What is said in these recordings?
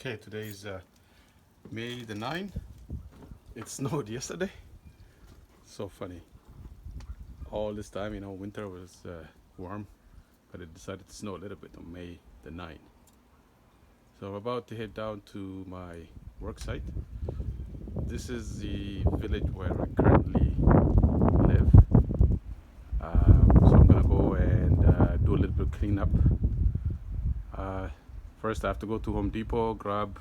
Okay, today is May the 9th. It snowed yesterday. So funny. All this time, winter was warm, but it decided to snow a little bit on May the 9th. So I'm about to head down to my work site. This is the village where I currently live. So I'm gonna go and do a little bit of cleanup. First, I have to go to Home Depot, grab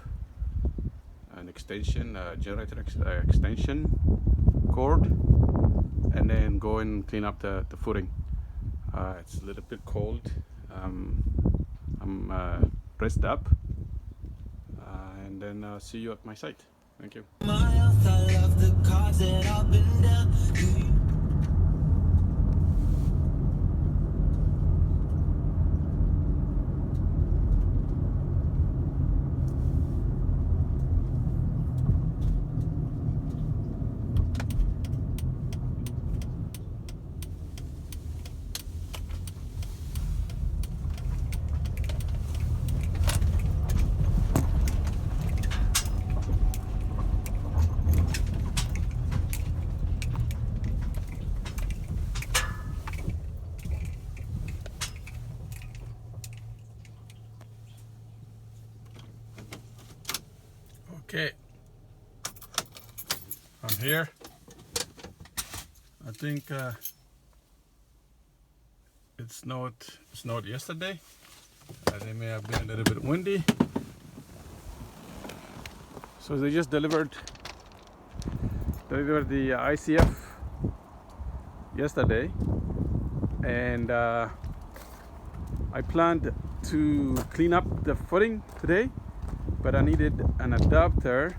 an extension, generator extension cord, and then go and clean up the footing. It's a little bit cold. I'm dressed up, and then see you at my site. Thank you. Okay, I'm here. I think it snowed yesterday. It may have been a little bit windy. So they just delivered the ICF yesterday, and I planned to clean up the footing today, but I needed an adapter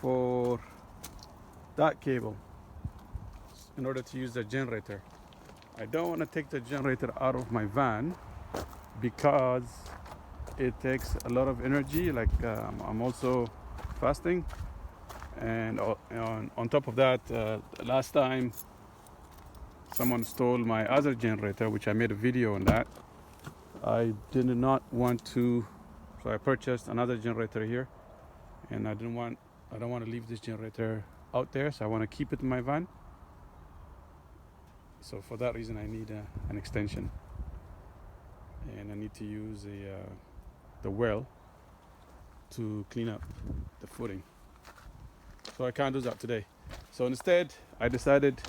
for that cable in order to use the generator. I don't want to take the generator out of my van because it takes a lot of energy. Like I'm also fasting, and on top of that, last time someone stole my other generator, which I made a video on that. I did not want to, so I purchased another generator here, and I don't want to leave this generator out there, so I want to keep it in my van. So for that reason, I need an extension, and I need to use the well to clean up the footing. So I can't do that today. So instead, I decided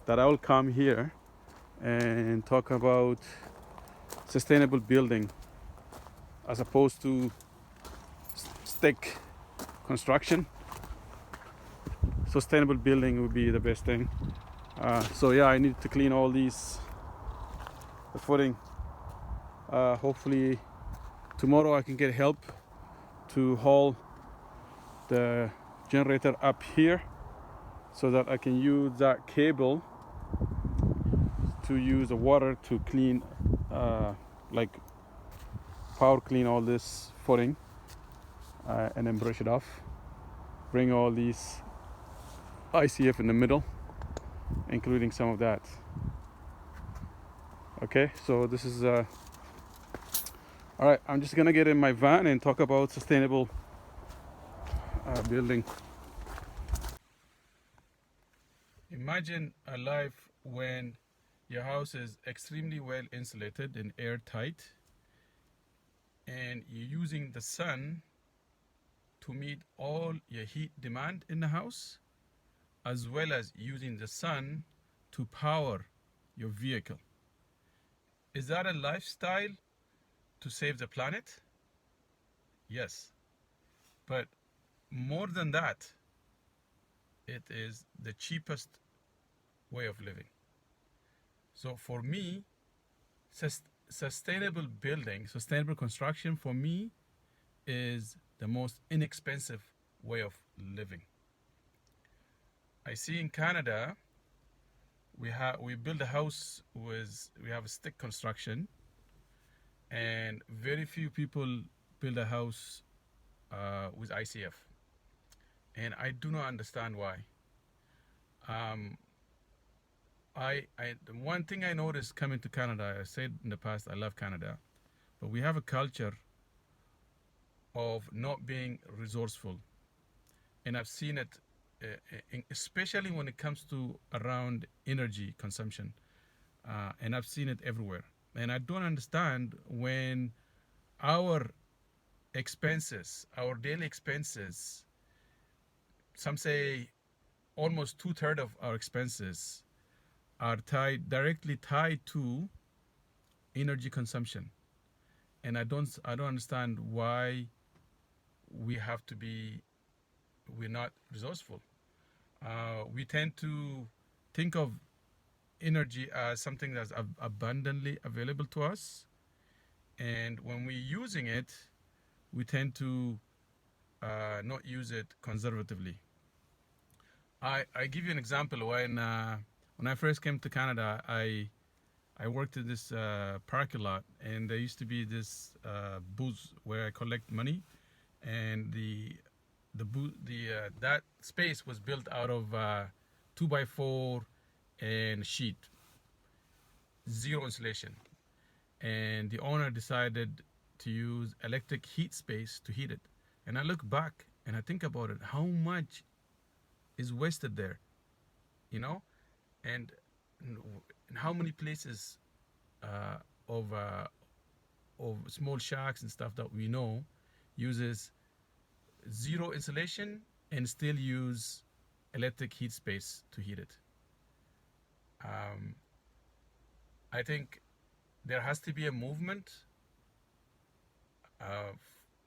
that I will come here and talk about sustainable building as opposed to stick construction. Sustainable building would be the best thing. So yeah, I need to clean all the footing. Hopefully tomorrow I can get help to haul the generator up here so that I can use that cable to use the water to clean, like power clean all this footing, and then brush it off. Bring all these ICF in the middle, including some of that. Okay, so this is all right. I'm just gonna get in my van and talk about sustainable building. Imagine a life when your house is extremely well insulated and airtight, and you're using the sun to meet all your heat demand in the house, as well as using the sun to power your vehicle. Is that a lifestyle to save the planet? Yes. But more than that, it is the cheapest way of living. So for me, sustainable building, sustainable construction for me is the most inexpensive way of living. I see in Canada, we build a house we have a stick construction, and very few people build a house with ICF, and I do not understand why. The one thing I noticed coming to Canada, I said in the past I love Canada, but we have a culture of not being resourceful. And I've seen it, especially when it comes to around energy consumption. And I've seen it everywhere. And I don't understand when our expenses, our daily expenses, some say almost 2/3 of our expenses are directly tied to energy consumption. And I don't understand why we're not resourceful. We tend to think of energy as something that's abundantly available to us, and when we're using it, we tend to not use it conservatively. I give you an example. When I first came to Canada, I worked in this parking lot, and there used to be this booth where I collect money, and that space was built out of 2x4 and sheet, zero insulation, and the owner decided to use electric heat space to heat it. And I look back and I think about it, how much is wasted there, you know, and how many places of small shacks and stuff that we know uses zero insulation and still use electric heat space to heat it. I think there has to be a movement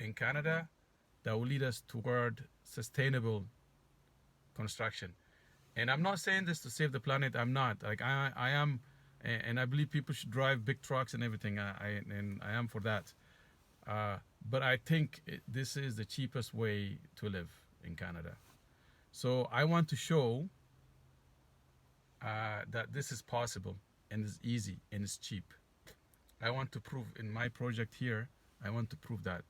in Canada that will lead us toward sustainable construction. And I'm not saying this to save the planet. I'm not. Like I am, and I believe people should drive big trucks and everything. I am for that. But I think this is the cheapest way to live in Canada. So I want to show that this is possible, and it's easy, and it's cheap. I want to prove in my project here, I want to prove that.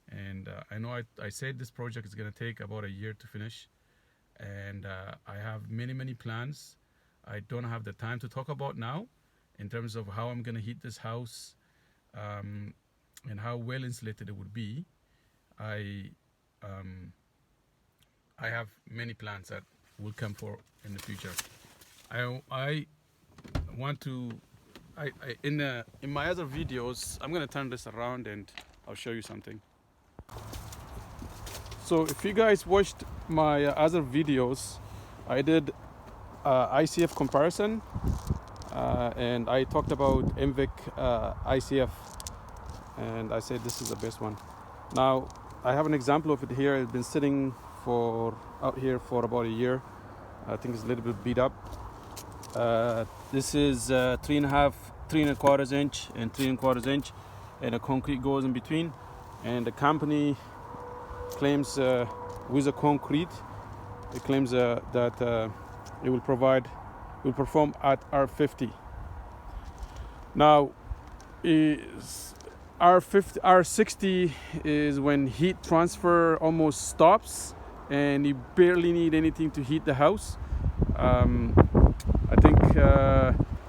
And I know I said this project is going to take about a year to finish. And I have many plans I don't have the time to talk about now, in terms of how I'm going to heat this house, and how well insulated it would be. I have many plans that will come for in the future. I want to, in my other videos, I'm going to turn this around and I'll show you something. So if you guys watched my other videos, I did ICF comparison, and I talked about MVIC ICF, and I said this is the best one. Now I have an example of it here. It's been sitting out here for about a year. I think it's a little bit beat up. This is 3.25 inch and 3.25 inch, and a concrete goes in between. And the company claims with the concrete, it claims that it will perform at R50. Now, R60 is when heat transfer almost stops, and you barely need anything to heat the house. I think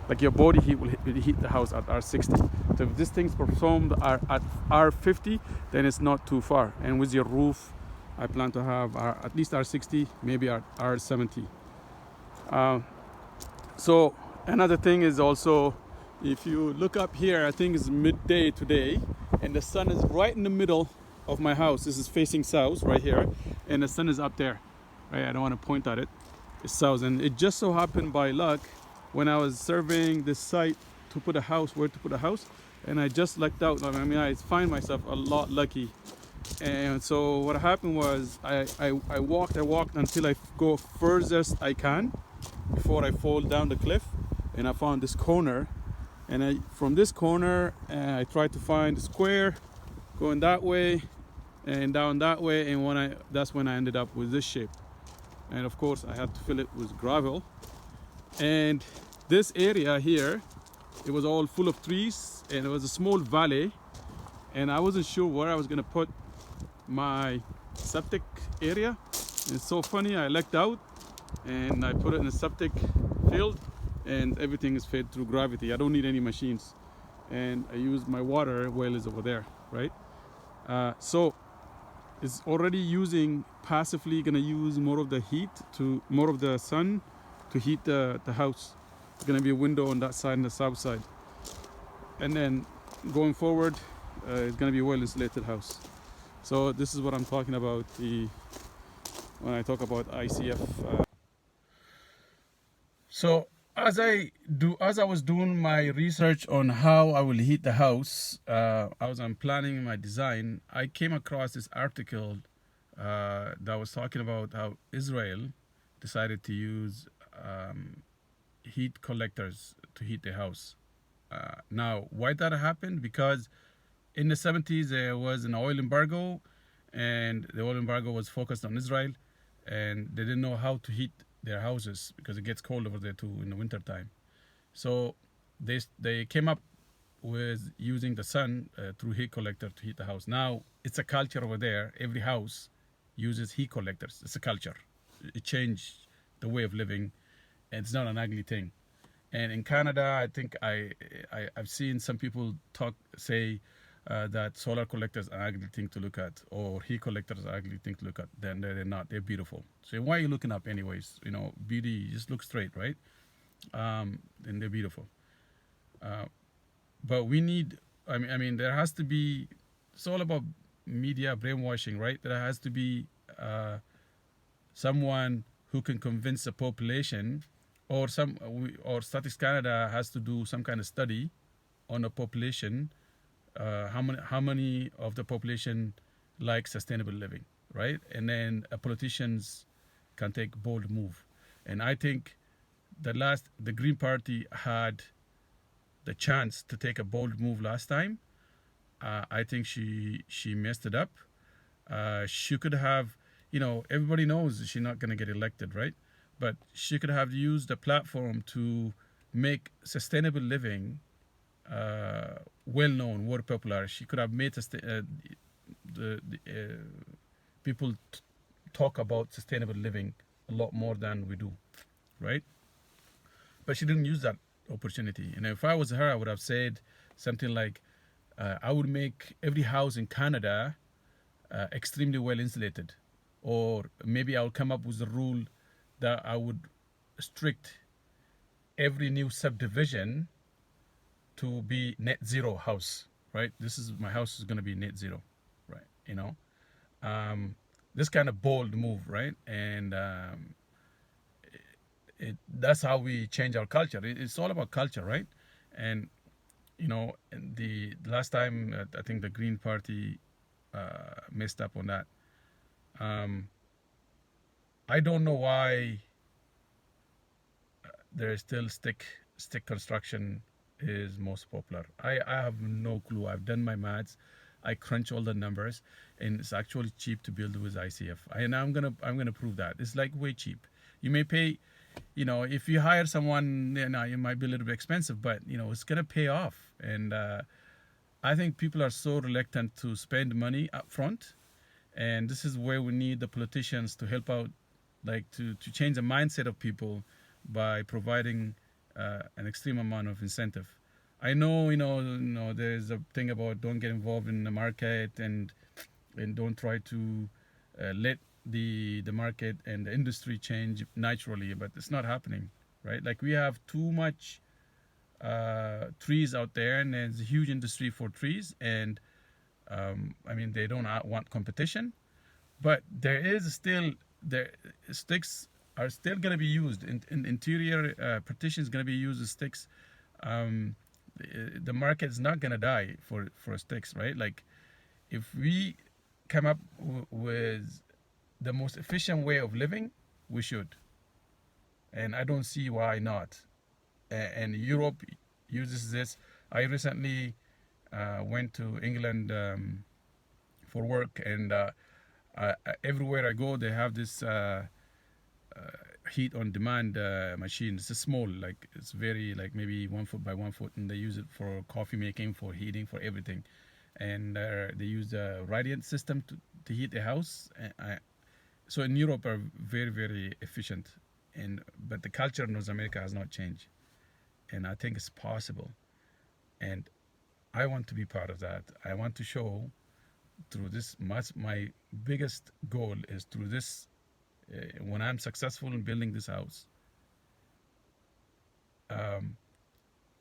like your body heat will heat the house at R60. So if this thing's performed at R50, then it's not too far. And with your roof, I plan to have at least R60, maybe R70. So another thing is also, if you look up here, I think it's midday today, and the sun is right in the middle of my house. This is facing south right here, and the sun is up there, right? I don't want to point at it. It's south, and it just so happened by luck when I was surveying this site to put a house, where to put a house, and I just lucked out. I mean, I find myself a lot lucky. And so what happened was I walked until I go furthest I can before I fall down the cliff, and I found this corner, and from this corner I tried to find the square going that way and down that way, and that's when I ended up with this shape. And of course I had to fill it with gravel. And this area here, it was all full of trees, and it was a small valley, and I wasn't sure where I was going to put my septic area. And it's so funny, I lucked out and I put it in a septic field, and everything is fed through gravity. I don't need any machines, and I use my water well is over there, right? So is already using passively going to use more of the heat to more of the sun to heat the house. It's going to be a window on that side and the south side, and then going forward it's going to be a well insulated house. So this is what I'm talking about when I talk about ICF. So as I was doing my research on how I will heat the house, as I'm planning my design, I came across this article that was talking about how Israel decided to use heat collectors to heat the house. Now, why that happened? Because in the 70s there was an oil embargo, and the oil embargo was focused on Israel, and they didn't know how to heat their houses because it gets cold over there too in the winter time. So they came up with using the sun through heat collector to heat the house. Now it's a culture over there. Every house uses heat collectors. It's a culture. It changed the way of living, and it's not an ugly thing. And in Canada, I think I've seen some people say that solar collectors are an ugly thing to look at, or heat collectors are an ugly thing to look at. Then they're not. They're beautiful. So why are you looking up anyways? You know, beauty, just look straight, right? And they're beautiful. But we need. I mean, there has to be. It's all about media brainwashing, right? There has to be someone who can convince the population, or Statistics Canada has to do some kind of study on a population. How many of the population like sustainable living, right? And then politicians can take bold move. And I think the Green Party had the chance to take a bold move last time. I think she messed it up. She could have, everybody knows she's not going to get elected, right? But she could have used the platform to make sustainable living well known, more popular. She could have made people talk about sustainable living a lot more than we do, right? But she didn't use that opportunity. And if I was her, I would have said something like, I would make every house in Canada extremely well insulated. Or maybe I'll come up with a rule that I would restrict every new subdivision to be net zero house, right? My house is going to be net zero, right? This kind of bold move, right? And that's how we change our culture. It's all about culture, right? And the last time I think the Green Party messed up on that. I don't know why there is still stick construction is most popular. I have no clue. I've done my maths. I crunch all the numbers, and it's actually cheap to build with ICF. And I'm gonna prove that. It's like way cheap. You may pay, if you hire someone, it might be a little bit expensive, but it's gonna pay off. And I think people are so reluctant to spend money up front, and this is where we need the politicians to help out, like to change the mindset of people by providing an extreme amount of incentive. I know, there's a thing about don't get involved in the market and don't try to let the market and the industry change naturally, but it's not happening, right? Like we have too much trees out there, and there's a huge industry for trees, and they don't want competition, but sticks are still going to be used in interior partitions, going to be used as sticks. The market is not going to die for sticks, right? Like if we come up with the most efficient way of living, we should, and I don't see why not. And Europe uses this. I recently went to England for work, and everywhere I go, they have this heat on demand machine. It's a small, like it's very like maybe 1 foot by 1 foot, and they use it for coffee making, for heating, for everything. And they use a radiant system to heat the house. So in Europe are very, very efficient, but the culture in North America has not changed, and I think it's possible. And I want to be part of that. I want to show through this, my biggest goal is through this, when I'm successful in building this house, um,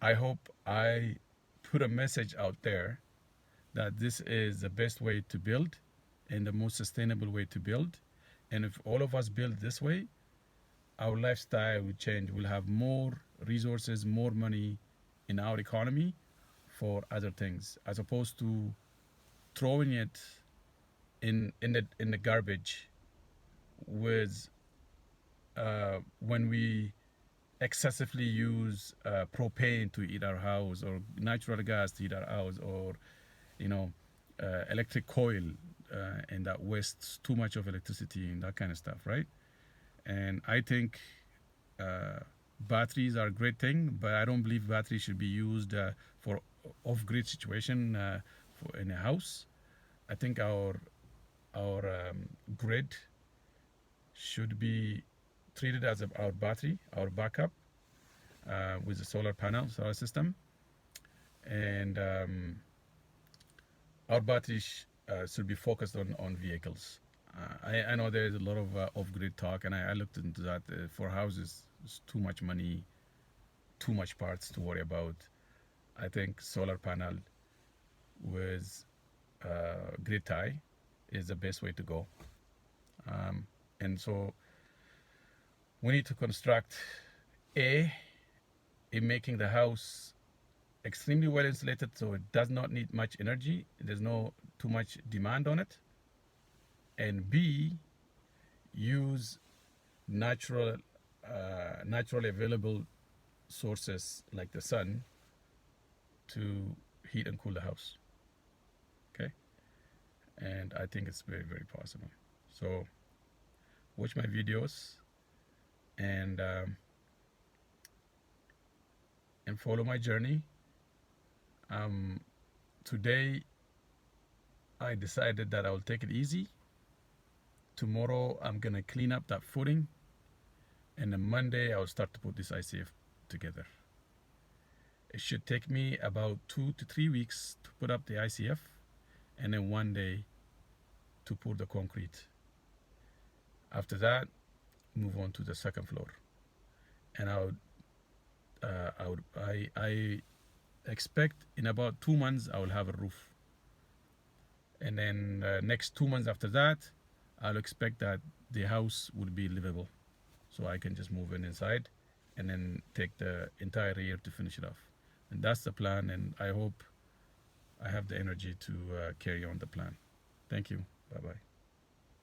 I hope I put a message out there that this is the best way to build and the most sustainable way to build. And if all of us build this way, our lifestyle will change. We'll have more resources, more money in our economy for other things, as opposed to throwing it in the garbage with when we excessively use propane to heat our house, or natural gas to heat our house, or you know electric coil, and that wastes too much of electricity and that kind of stuff, right? And I think uh, batteries are a great thing, but I don't believe batteries should be used for off-grid situation for in a house. I think our grid should be treated as our battery, our backup, with the solar panel, solar system, and our batteries should be focused on vehicles. I know there is a lot of off-grid talk, and I looked into that. For houses, it's too much money, too much parts to worry about. I think solar panel with grid tie is the best way to go. And so we need to construct A, in making the house extremely well insulated, so it does not need much energy. There's no too much demand on it. And B, use natural, naturally available sources like the sun to heat and cool the house. Okay, and I think it's very, very possible. So watch my videos and follow my journey. Today I decided that I will take it easy. Tomorrow I'm gonna clean up that footing, and then Monday I'll start to put this ICF together. It should take me about 2 to 3 weeks to put up the ICF, and then 1 day to pour the concrete. After that, move on to the second floor, and I expect in about 2 months I will have a roof, and then next 2 months after that, I'll expect that the house will be livable, so I can just move in inside, and then take the entire year to finish it off. And that's the plan, and I hope I have the energy to carry on the plan. Thank you. Bye bye.